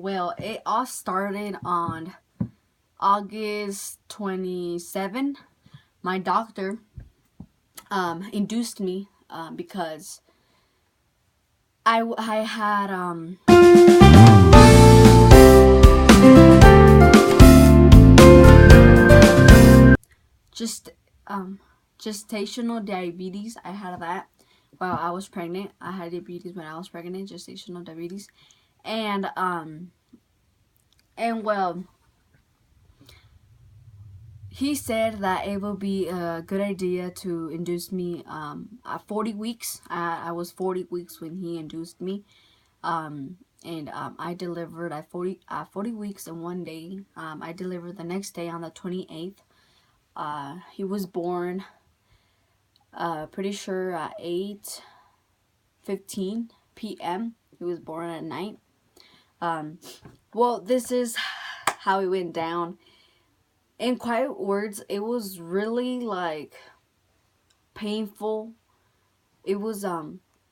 Well, it all started on August 27. My doctor induced me because I had just gestational diabetes. I had that while I was pregnant. I had diabetes when I was pregnant, gestational diabetes, and well, he said that it would be a good idea to induce me at 40 weeks. I was 40 weeks when he induced me, and I delivered at 40 weeks in one day. I delivered the next day on the 28th. He was born pretty sure at 8:15 p.m. He was born at night. Well, this is how it went down. In quiet words, it was really like painful. It was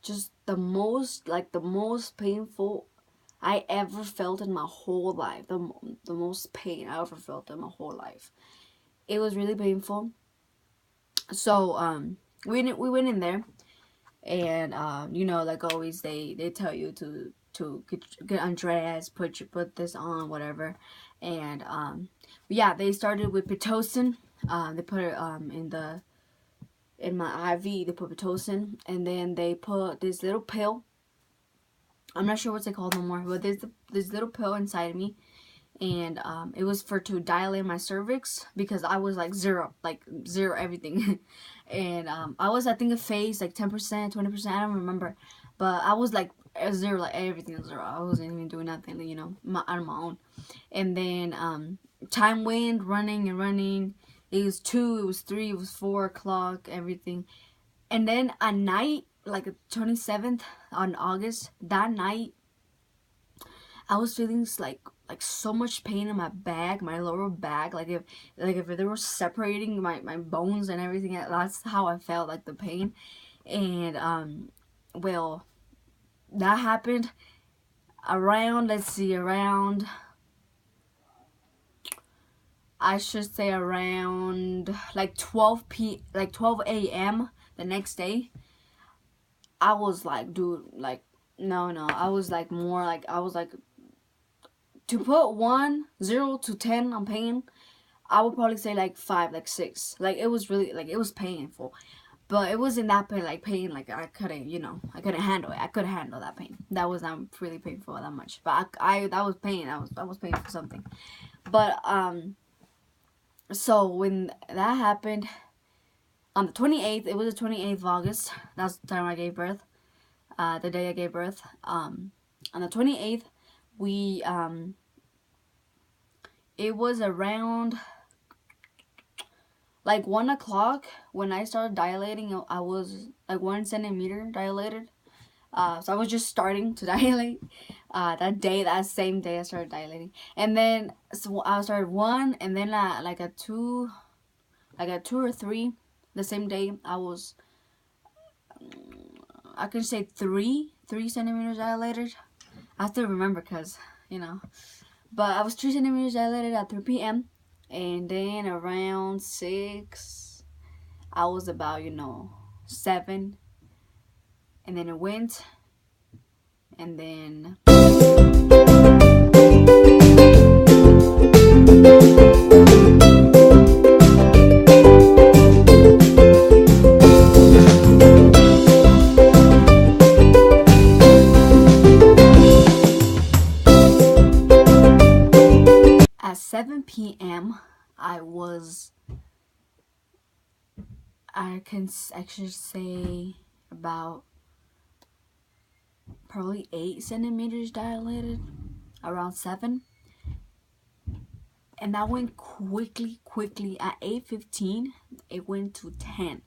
just the most painful I ever felt in my whole life. The most pain I ever felt in my whole life. It was really painful. So we went in there, and like always, they tell you to get undressed, put this on, whatever. And yeah, they started with Pitocin. They put it in my IV. They put Pitocin, and then they put this little pill. I'm not sure what's it called no more, but there's this little pill inside of me, and it was to dilate my cervix, because I was like zero everything. And I was, I think, a phase like 10%, 20%, I don't remember, but I was like zero, like everything was zero. I wasn't even doing nothing, on my own. And then time went running and running. It was 2, it was 3, it was 4 o'clock, everything. And then at night, like 27th on August, that night, I was feeling like so much pain in my back, my lower back, like if they were separating my bones and everything. That's how I felt, like the pain. And well, that happened around, I should say around like 12 a.m. the next day. I was like, dude, like no, I was like more like, I was like, to put 0 to 10 on pain, I would probably say like 5, like 6. Like it was really, like, it was painful, but it wasn't that pain, like I couldn't, I couldn't handle it. I couldn't handle that pain. That was not really painful that much, but I that was pain. That was pain for something. But so when that happened on the 28th, it was the 28th of August. That's the time I gave birth. The day I gave birth. On the 28th, we it was around like 1 o'clock when I started dilating. I was like 1 centimeter dilated. So I was just starting to dilate. That same day I started dilating. And then so I started 1, and then like a 2 or 3. The same day I was, I can say 3 centimeters dilated. I still remember, because but I was 3 centimeters dilated at 3 p.m. And then around 6, I was about 7. And then it went, and then at 7 p.m. I can actually say about probably 8 centimeters dilated, around 7. And that went quickly. At 8:15, it went to 10,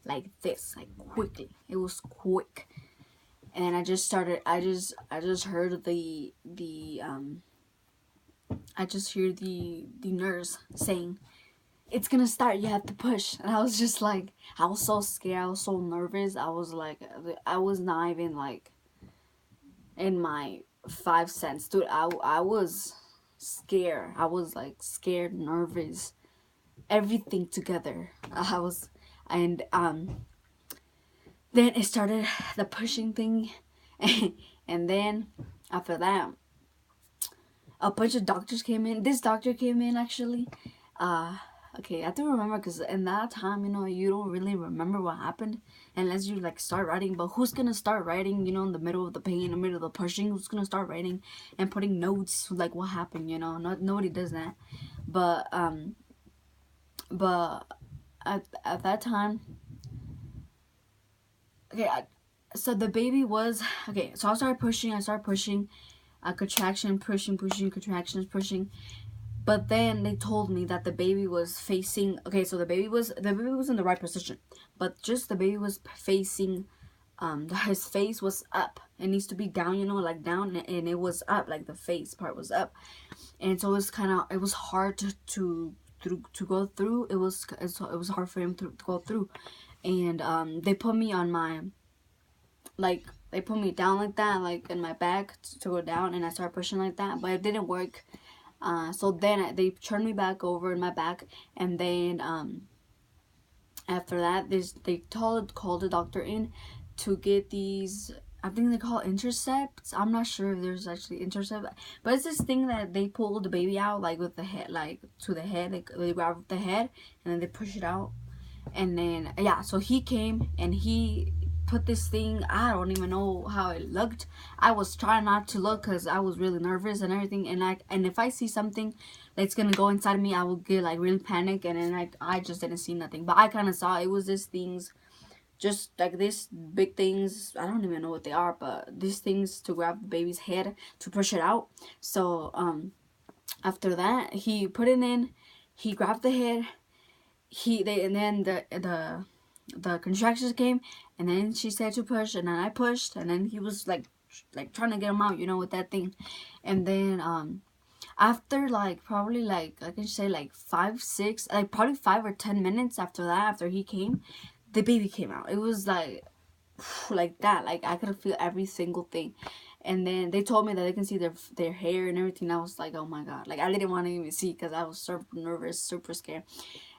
like this, like quickly. It was quick. And I just heard the nurse saying, "It's gonna start, you have to push." And I was just like, I was so scared, I was so nervous. I was like, I was not even like in my 5 cents, dude. I was scared. I was like scared, nervous, everything together. I was, and then it started the pushing thing, and then after that, a bunch of doctors came in. This doctor came in actually. Uh, okay, I do remember because in that time, you don't really remember what happened unless you like start writing. But who's gonna start writing? In the middle of the pain, in the middle of the pushing, who's gonna start writing and putting notes like what happened? Not nobody does that. But but at that time, okay. So the baby was okay. So I started pushing. Contraction, pushing, contractions, pushing. But then they told me that the baby was facing. Okay, so the baby was in the right position, but just the baby was facing. His face was up. It needs to be down, like down, and it was up, like the face part was up, and so it was hard to go through. It was hard for him to go through, and they put me on my like they put me down like that, like in my back to go down, and I started pushing like that, but it didn't work. So then they turned me back over in my back, and then after that, they called the doctor in to get these. I think they call it intercepts. I'm not sure if there's actually intercept, but it's this thing that they pull the baby out like with the head, like to the head. They grab the head and then they push it out, and then yeah. So he came and he put this thing. I don't even know how it looked. I was trying not to look because I was really nervous and everything, and if I see something that's gonna go inside of me, I will get like really panic, and then I just didn't see nothing, but I kind of saw it was these things, just like these big things. I don't even know what they are, but these things to grab the baby's head to push it out. So after that, he put it in, he grabbed the head, and then the contractions came, and then she said to push, and then I pushed, and then he was like trying to get him out, with that thing. And then after like probably like I can say like 5 6, like probably 5 or 10 minutes after that, after he came, the baby came out. It was like that, like I could feel every single thing. And then they told me that they can see their hair and everything. I was like, oh my god, like I didn't want to even see because I was super nervous, super scared.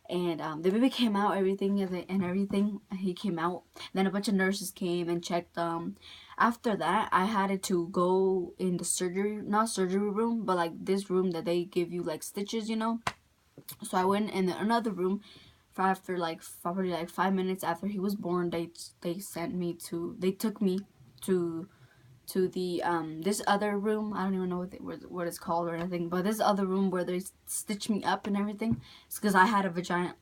And the baby came out, everything, and everything. He came out. Then a bunch of nurses came and checked. After that, I had to go in the not surgery room, but like this room that they give you like stitches. So I went in another room. After like probably like 5 minutes after he was born, they took me to the this other room. I don't even know what it's called or anything, but this other room where they stitch me up and everything. It's because I had a vaginal,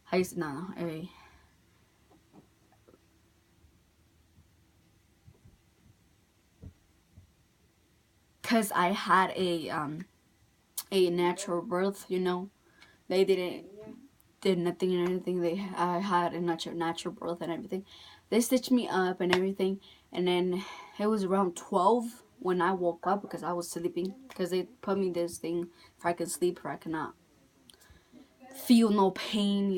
how you say, no, because I had a natural birth. They did nothing and anything. I had a natural birth and everything. They stitched me up and everything, and then it was around 12 when I woke up because I was sleeping, because they put me this thing if I can sleep or I cannot feel no pain.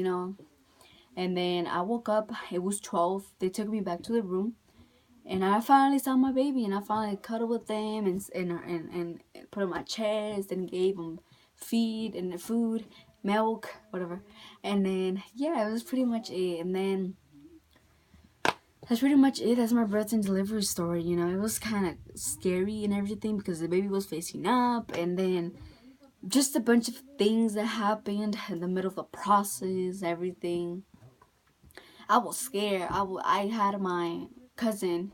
And then I woke up. It was 12. They took me back to the room, and I finally saw my baby, and I finally cuddled with them and put on my chest and gave him feed and food, milk, whatever. And then yeah, it was pretty much it. And then that's pretty much it. That's my birth and delivery story. It was kind of scary and everything because the baby was facing up, and then just a bunch of things that happened in the middle of the process, everything. I was scared. I had my cousin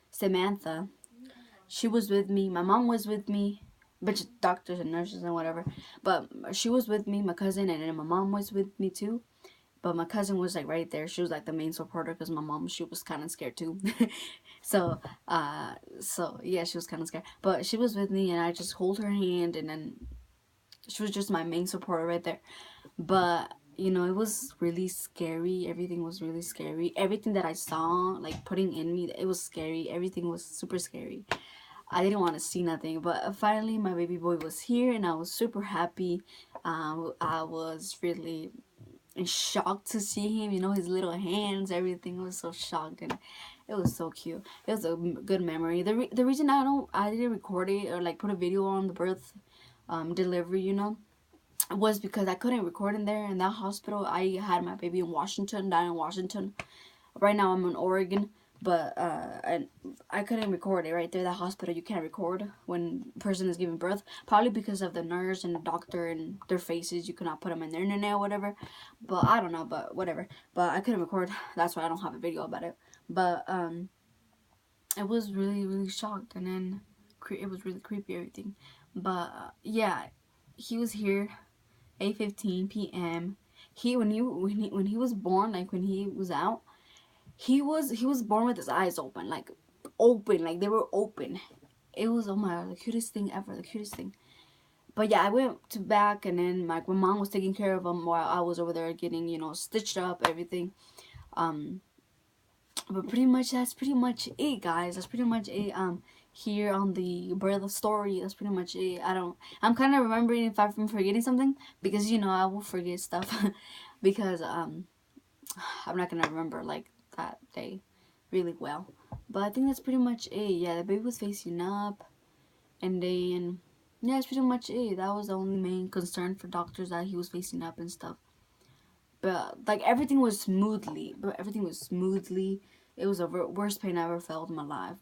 Samantha. She was with me. My mom was with me. A bunch of doctors and nurses and whatever. But she was with me, my cousin, and then my mom was with me too. But my cousin was like right there. She was like the main supporter because my mom, she was kind of scared too. so, yeah, she was kind of scared. But she was with me, and I just hold her hand, and then she was just my main supporter right there. But it was really scary. Everything was really scary. Everything that I saw, like putting in me, it was scary. Everything was super scary. I didn't want to see nothing, but finally my baby boy was here, and I was super happy. I was really in shock to see him. His little hands, everything was so shocked, and It was so cute. It was a good memory. The reason I didn't record it or like put a video on the birth delivery, was because I couldn't record in there in that hospital. I had my baby in Washington, down in Washington. Right now I'm in Oregon, but I couldn't record it right there. That hospital, you can't record when a person is giving birth, probably because of the nurse and the doctor and their faces. You cannot put them in the internet or whatever. But I don't know, but whatever. But I couldn't record. That's why I don't have a video about it. But I was really really shocked, and then it was really creepy everything. But yeah, he was here 8:15 p.m. When he was born, like when he was out, he was born with his eyes open, like they were open. It was, oh my god, the cutest thing ever, the cutest thing. But yeah, I went to back, and then my mom was taking care of him while I was over there getting stitched up everything. Um, but pretty much that's pretty much it, guys. That's pretty much it. Here on the birth story, that's pretty much it. I'm kind of remembering if I'm forgetting something, because I will forget stuff because I'm not gonna remember like that day really well. But I think that's pretty much it. Yeah, the baby was facing up, and then yeah, that's pretty much it. That was the only main concern for doctors, that he was facing up and stuff. But like everything was smoothly. It was the worst pain I ever felt in my life.